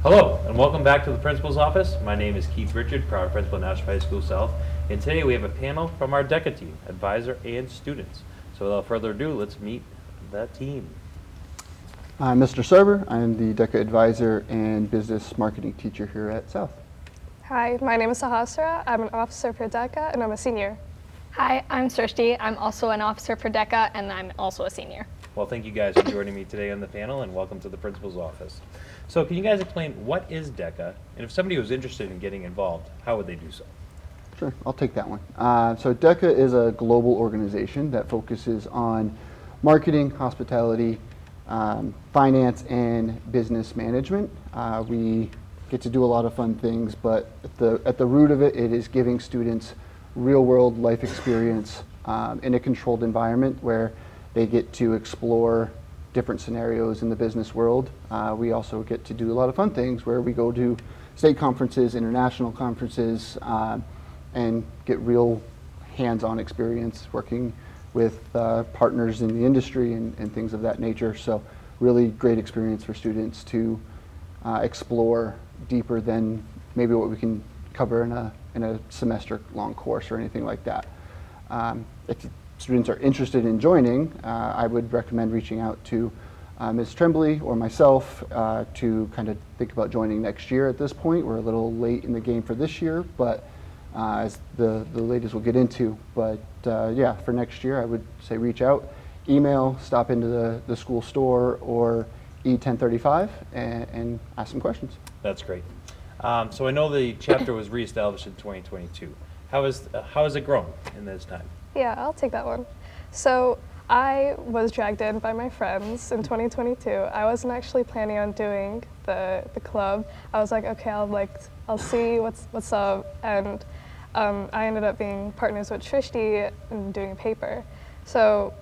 Hello, and welcome back to the principal's office. My name is Keith Richard, proud principal at National High School South, and today we have a panel from our DECA team, advisor and students. So without further ado, let's meet that team. I'm Mr. Sarber. I'm the DECA advisor and business marketing teacher here at South. Hi, my name is Sahasra. I'm an officer for DECA and I'm a senior. Hi, I'm Srishti. I'm also an officer for DECA and I'm also a senior. Well, thank you guys for joining me today on the panel, and welcome to the principal's office. So can you guys explain what is DECA, and if somebody was interested in getting involved, how would they do so? Sure, I'll take that one. So DECA is a global organization that focuses on marketing, hospitality, finance, and business management. We get to do a lot of fun things, but at the root of it, it is giving students real-world life experience in a controlled environment where they get to explore different scenarios in the business world. We also get to do a lot of fun things where we go to state conferences, international conferences, and get real hands-on experience working with partners in the industry and things of that nature. So really great experience for students to explore deeper than maybe what we can cover in a semester-long course or anything like that. If students are interested in joining, I would recommend reaching out to Ms. Tremblay or myself to kind of think about joining next year at this point. We're a little late in the game for this year, but as the ladies will get into. But yeah, for next year, I would say reach out, email, stop into the school store or E1035 and ask some questions. That's great. So I know the chapter was reestablished in 2022. How has it grown in this time? Yeah, I'll take that one. So I was dragged in by my friends in 2022. I wasn't actually planning on doing the club. I was like, okay, I'll see what's up, and I ended up being partners with Srishti and doing a paper. So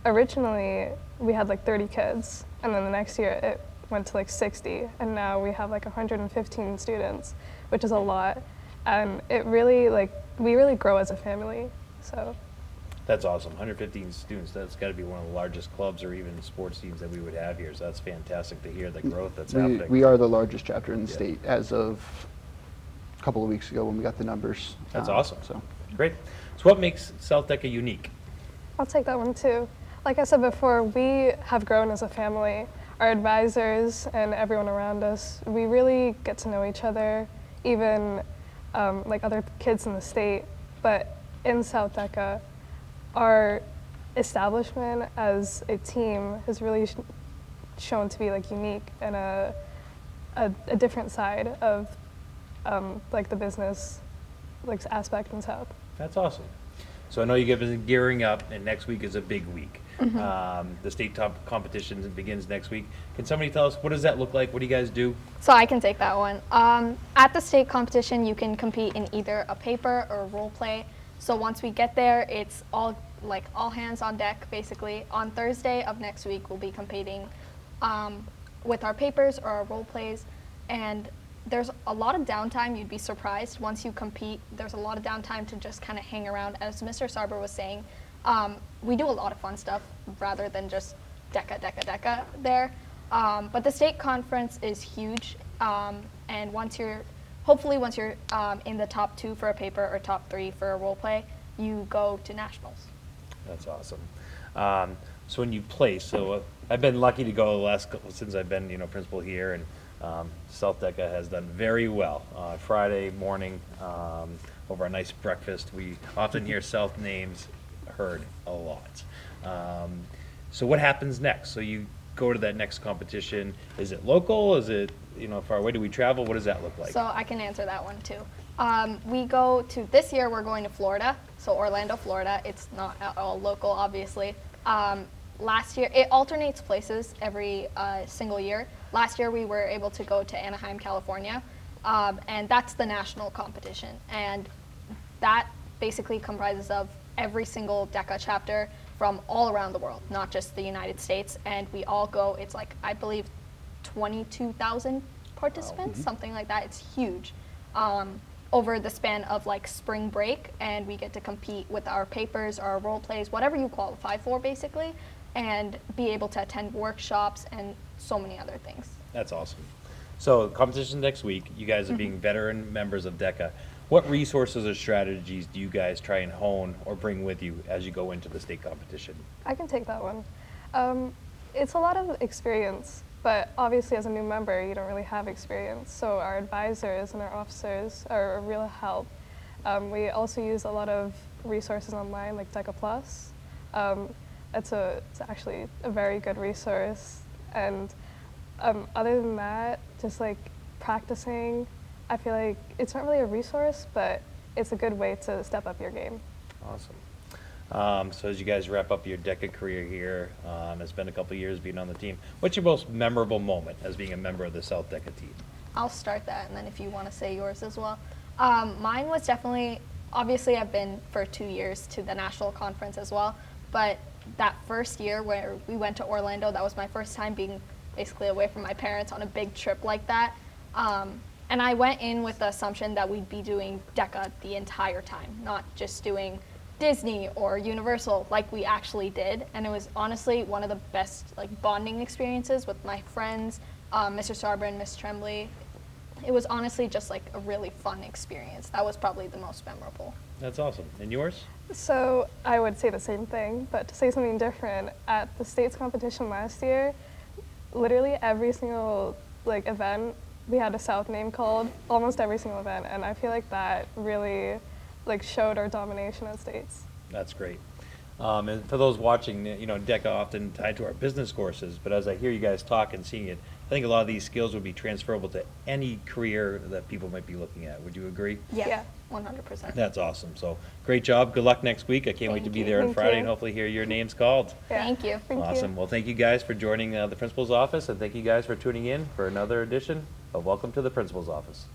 originally we had like 30 kids, and then the next year it went to like 60, and now we have like 115 students, which is a lot, and it really we really grow as a family. So that's awesome. 115 students, that's got to be one of the largest clubs or even sports teams that we would have here. So that's fantastic to hear the growth that's happening. We are the largest chapter in the state as of a couple of weeks ago when we got the numbers. That's awesome. So great. So what makes South DECA unique? I'll take that one too. Like I said before, we have grown as a family. Our advisors and everyone around us, we really get to know each other, even like other kids in the state. But in South DECA, our establishment as a team has really shown to be like unique and a different side of like the business like aspect in South. That's awesome. So I know you guys are gearing up, and next week is a big week. The state top competition begins next week. Can somebody tell us, what does that look like? What do you guys do? So I can take that one. At the state competition, you can compete in either a paper or a role play. So once we get there, it's all hands on deck, basically. On Thursday of next week, we'll be competing with our papers or our role plays. And there's a lot of downtime. You'd be surprised. Once you compete, there's a lot of downtime to just kind of hang around. As Mr. Sarber was saying, we do a lot of fun stuff rather than just DECA there. But the state conference is huge. And once you're in the top 2 for a paper or top 3 for a role play, you go to nationals. That's awesome. So when you place, I've been lucky to go since I've been principal here, and South DECA has done very well. Friday morning over a nice breakfast, we often hear South names heard a lot. So what happens next? So you go to that next competition. Is it local? Is it far away? Do we travel? What does that look like? So I can answer that one too. We go to, this year we're going to Florida, so Orlando, Florida. It's not at all local, obviously. Last year, it alternates places every single year. Last year we were able to go to Anaheim, California, and that's the national competition. And that basically comprises of every single DECA chapter from all around the world, not just the United States. And we all go, it's like, I believe, 22,000 participants, something like that. It's huge. Over the span of like spring break, and we get to compete with our papers, our role plays, whatever you qualify for basically, and be able to attend workshops and so many other things. That's awesome. So competition next week, you guys are being veteran members of DECA. What resources or strategies do you guys try and hone or bring with you as you go into the state competition? I can take that one. It's a lot of experience, but obviously as a new member, you don't really have experience. So our advisors and our officers are a real help. We also use a lot of resources online like DECA Plus. It's actually a very good resource. And other than that, just like practicing, I feel like it's not really a resource, but it's a good way to step up your game. Awesome. So as you guys wrap up your DECA career here, it's been a couple years being on the team. What's your most memorable moment as being a member of the South DECA team? I'll start that, and then if you want to say yours as well. Mine was definitely, obviously I've been for 2 years to the national conference as well, but that first year where we went to Orlando, that was my first time being basically away from my parents on a big trip like that. And I went in with the assumption that we'd be doing DECA the entire time, not just doing Disney or Universal like we actually did. And it was honestly one of the best like bonding experiences with my friends, Mr. Sarber and Miss Tremblay. It was honestly just like a really fun experience. That was probably the most memorable. That's awesome. And yours? So I would say the same thing, but to say something different, at the states competition last year, literally every single like event, we had a South name called, almost every single event, and I feel like that really like showed our domination at states. That's great. And for those watching, you know, DECA often tied to our business courses, but as I hear you guys talk and seeing it, I think a lot of these skills would be transferable to any career that people might be looking at. Would you agree? Yeah. 100%. That's awesome. So great job. Good luck next week. I can't wait to Thank be you. there on Thank Friday you. and hopefully hear your names called. Yeah. Thank you. Thank Awesome. you. Well, thank you guys for joining the principal's office, and thank you guys for tuning in for another edition of Welcome to the Principal's Office.